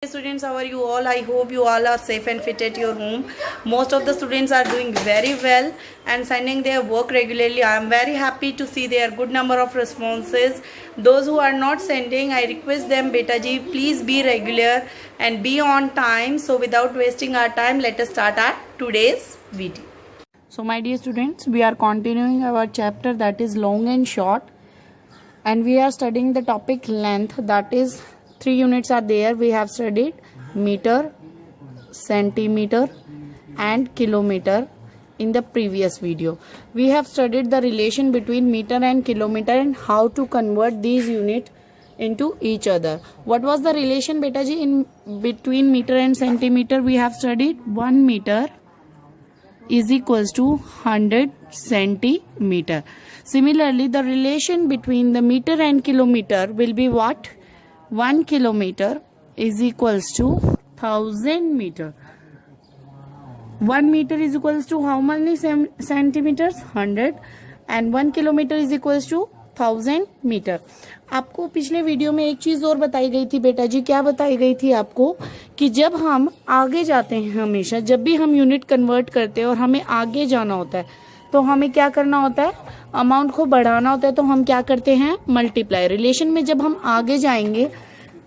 Students, how are you all? I hope you all are safe and fit at your home. Most of the students are doing very well and sending their work regularly. I am very happy to see their good number of responses. Those who are not sending, I request them, beta ji, please be regular and be on time. So without wasting our time, let us start our today's video. So my dear students, we are continuing our chapter, that is long and short, and we are studying the topic length, that is 3 units are there. We have studied meter, centimeter and kilometer in the previous video. We have studied the relation between meter and kilometer and how to convert these units into each other. What was the relation, beta ji, in between meter and centimeter? We have studied 1 meter is equals to 100 centimeter. Similarly, the relation between the meter and kilometer will be what? 1 kilometer is equals to 1000 meter. 1 meter is equals to how many centimeters? 100. And 1 kilometer is equals to 1000 metre. आपको पिछले video में एक चीज और बताई गई थी बेटा जी. क्या बताई गई थी आपको? कि जब हम आगे जाते हैं, हमेशा जब भी हम यूनिट कन्वर्ट करते हैं और हमें आगे जाना होता है, तो हमें क्या करना होता है? अमाउंट को बढ़ाना होता है. तो हम क्या करते हैं? मल्टीप्लाई. रिलेशन में जब हम आगे जाएंगे,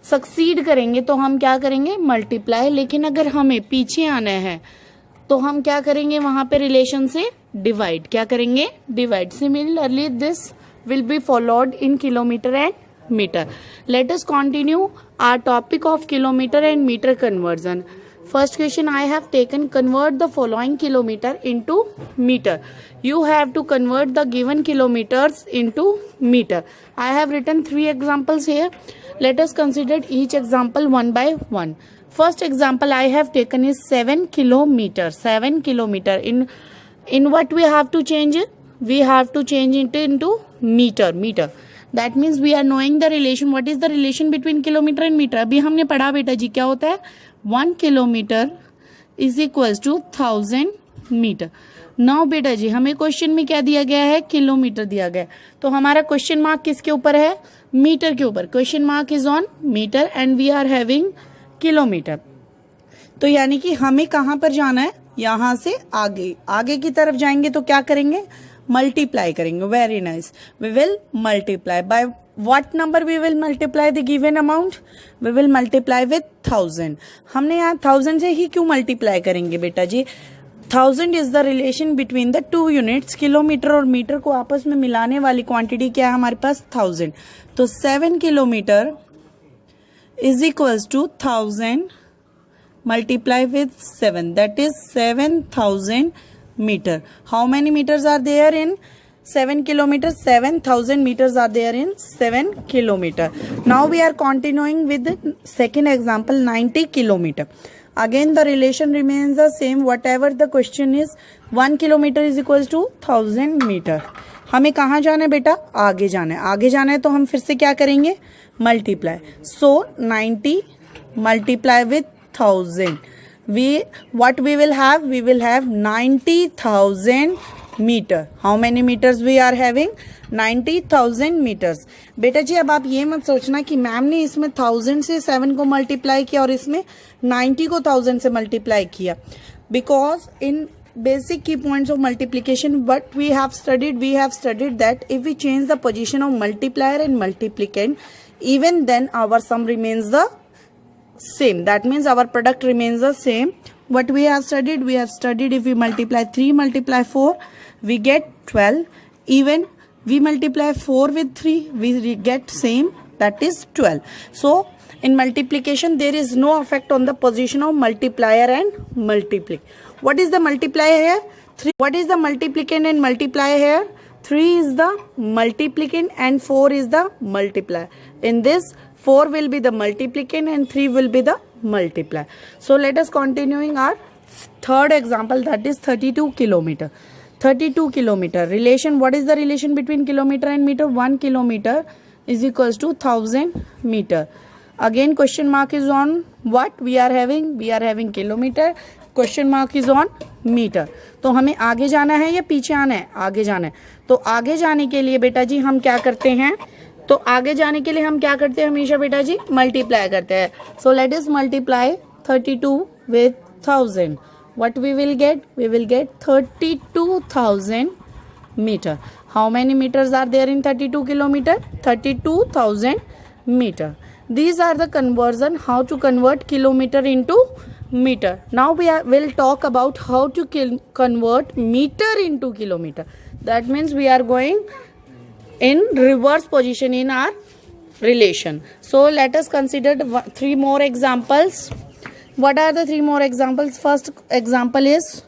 सक्सीड करेंगे, तो हम क्या करेंगे? मल्टीप्लाई. लेकिन अगर हमें पीछे आना है तो हम क्या करेंगे? वहां पे रिलेशन से डिवाइड. क्या करेंगे? Divide. Similarly this will be followed in kilometer and meter. Let us continue our topic of kilometer and meter conversion. First question I have taken, convert the following kilometer into meter. You have to convert the given kilometers into meter. I have written 3 examples here. Let us consider each example one by one. First example I have taken is 7 kilometer. 7 kilometer. In what we have to change it? We have to change it into meter. Meter. That means we are knowing the relation. What is the relation between kilometer and meter? अभी हमने पढ़ा बेटा जी. क्या होता है? 1 kilometer is equals to 1000 metre. Now बेटा जी हमें क्वेश्चन में क्या दिया गया है? किलोमीटर दिया गया है. तो हमारा क्वेश्चन मार्क किसके ऊपर है? मीटर के ऊपर. Question mark is on metre and we are having kilometre. तो यानी कि हमें कहां पर जाना है? यहां से आगे. आगे की तरफ जाएंगे तो क्या करेंगे? मल्टीप्लाई करेंगे. Very nice. We will multiply by what number? We will multiply the given amount. We will multiply with 1000. हमने यहाँ 1000 से ही क्यों मल्टीप्लाई करेंगे बेटा जी? 1000 is the relation between the 2 units. Kilometre और मीटर को आपस में मिलाने वाली क्वांटिटी क्या है हमारे पास? 1000. तो 7 kilometre is equals to 1000 multiply with 7, that is 7000 meter. How many meters are there in 7 kilometers? 7000 meters are there in 7 kilometer. Now we are continuing with the second example, 90 kilometer. Again the relation remains the same. Whatever the question is, 1 kilometer is equals to 1000 meter. हमें कहाँ जाना है बेटा? आगे जाना है. आगे जाना है तो हम फिर से क्या करेंगे? Multiply. So 90 multiply with 1000. What we will have? We will have 90,000 meter. How many meters we are having? 90,000 meters. बेटा जी अब आप ये मत सोचना कि मैम ने इसमें 1000 से 7 को मल्टीप्लाई किया और इसमें 90 को 1000 से मल्टीप्लाई किया. Because in basic key points of multiplication, what we have studied that if we change the position of multiplier and multiplicand, even then our sum remains the same. That means our product remains the same. What we have studied if we multiply 3 multiply 4, we get 12. Even we multiply 4 with 3, we get same, that is 12. So in multiplication there is no effect on the position of multiplier and multiplicand. What is the multiplier here? 3. What is the multiplicand and multiplier here? 3 is the multiplicand and 4 is the multiplier. In this 4 will be the multiplicand and 3 will be the multiplier. So let us continuing our third example, that is 32 kilometer. 32 kilometer relation. What is the relation between kilometer and meter? 1 kilometer is equals to 1000 meter. Again question mark is on what? We are having kilometer. Question mark is on meter. तो हमें आगे जाना है या पीछे आना है? आगे जाना है. तो आगे जाने के लिए बेटा जी हम क्या करते हैं? तो आगे जाने के लिए हम क्या करते हैं हमेशा बेटा जी, मल्टीप्लाई करते हैं. So let us multiply 32 with 1000. What we will get? We will get 32,000 meter. How many meters are there in 32 kilometer? 32,000 meter. These are the conversion, how to convert kilometer into meter. Now will talk about how to convert meter into kilometer. That means we are going in reverse position in our relation. So let us consider 3 more examples. What are the 3 more examples? First example is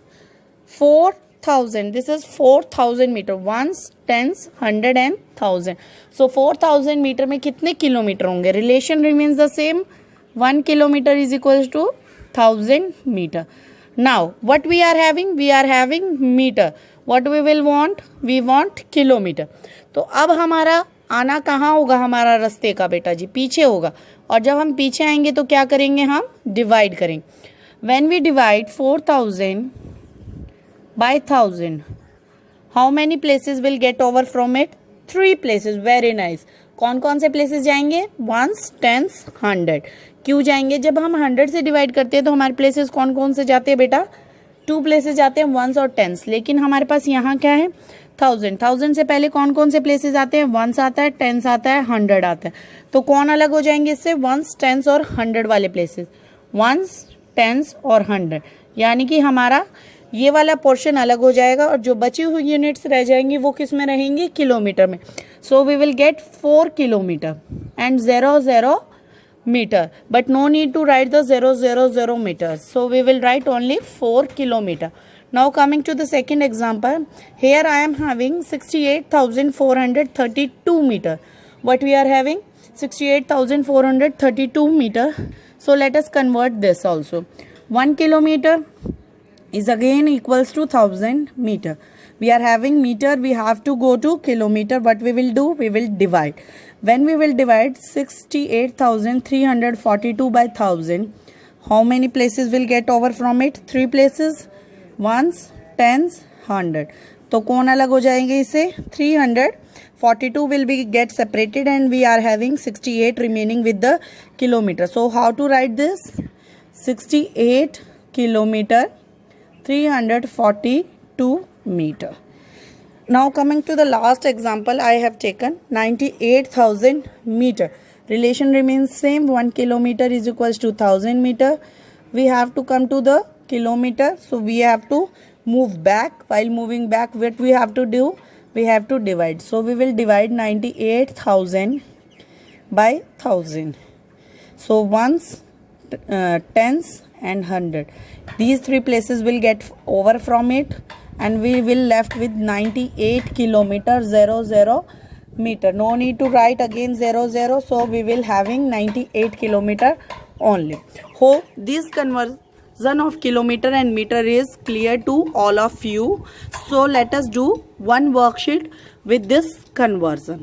4,000. This is 4,000 meter. Ones, tens, 100 and 1000. So 4,000 meter में कितने kilometre होंगे? Relation remains the same. 1 kilometer is equals to 1000 meter. Now what we are having? We are having meter. What we will want? We want kilometer. तो अब हमारा आना कहाँ होगा? हमारा रास्ते का बेटा जी पीछे होगा. और जब हम पीछे आएंगे तो क्या करेंगे? हम डिवाइड करेंगे. When we divide 4,000 by 1000, how many places will get over from it? 3 places. Very nice. कौन कौन से प्लेसेस जाएंगे? Ones, tens, 100. क्यों जाएंगे? जब हम 100 से डिवाइड करते हैं तो हमारे प्लेसेस कौन कौन से जाते हैं बेटा? 2 प्लेसेस जाते हैं, वंस और टेंस. लेकिन हमारे पास यहाँ क्या है? 1000 से पहले कौन कौन से प्लेसेस आते हैं? वंस आता है, टेंस आता है, 100 आता है. तो कौन अलग हो जाएंगे इससे? वंस, टेंस और 100 वाले प्लेसेस. वंस, टेंस और 100. यानी कि हमारा ये वाला पोर्शन अलग हो जाएगा और जो बची हुई यूनिट्स रह जाएंगी वो किस में रहेंगी? किलोमीटर में. So we will get 4 kilometre and 0 meter, but no need to write the 0 meters. So we will write only 4 kilometer. Now coming to the second example, here I am having 68,432 meter. What we are having? 68,432 meter. So let us convert this also. 1 kilometer is again equals to 1000 meter. We are having meter, we have to go to kilometer. What we will do? We will divide. When we will divide 68,342 by 1000, how many places will get over from it? 3 places. Ones, tens, 100. तो कौन अलग हो जाएंगे इससे? 342 will be get separated and we are having 68 remaining with the kilometer. So how to write this? 68 kilometer, 342 meter. Now coming to the last example, I have taken 98,000 meter. Relation remains same. 1 kilometer is equals to 1000 meter. We have to come to the kilometer. So we have to move back. While moving back, what we have to do? We have to divide. So we will divide 98,000 by 1000. So ones, tens and 100. These 3 places will get over from it. And we will left with 98 kilometer 00 meter. No need to write again 00. So we will having 98 kilometer only. Hope this conversion of kilometer and meter is clear to all of you. So let us do one worksheet with this conversion.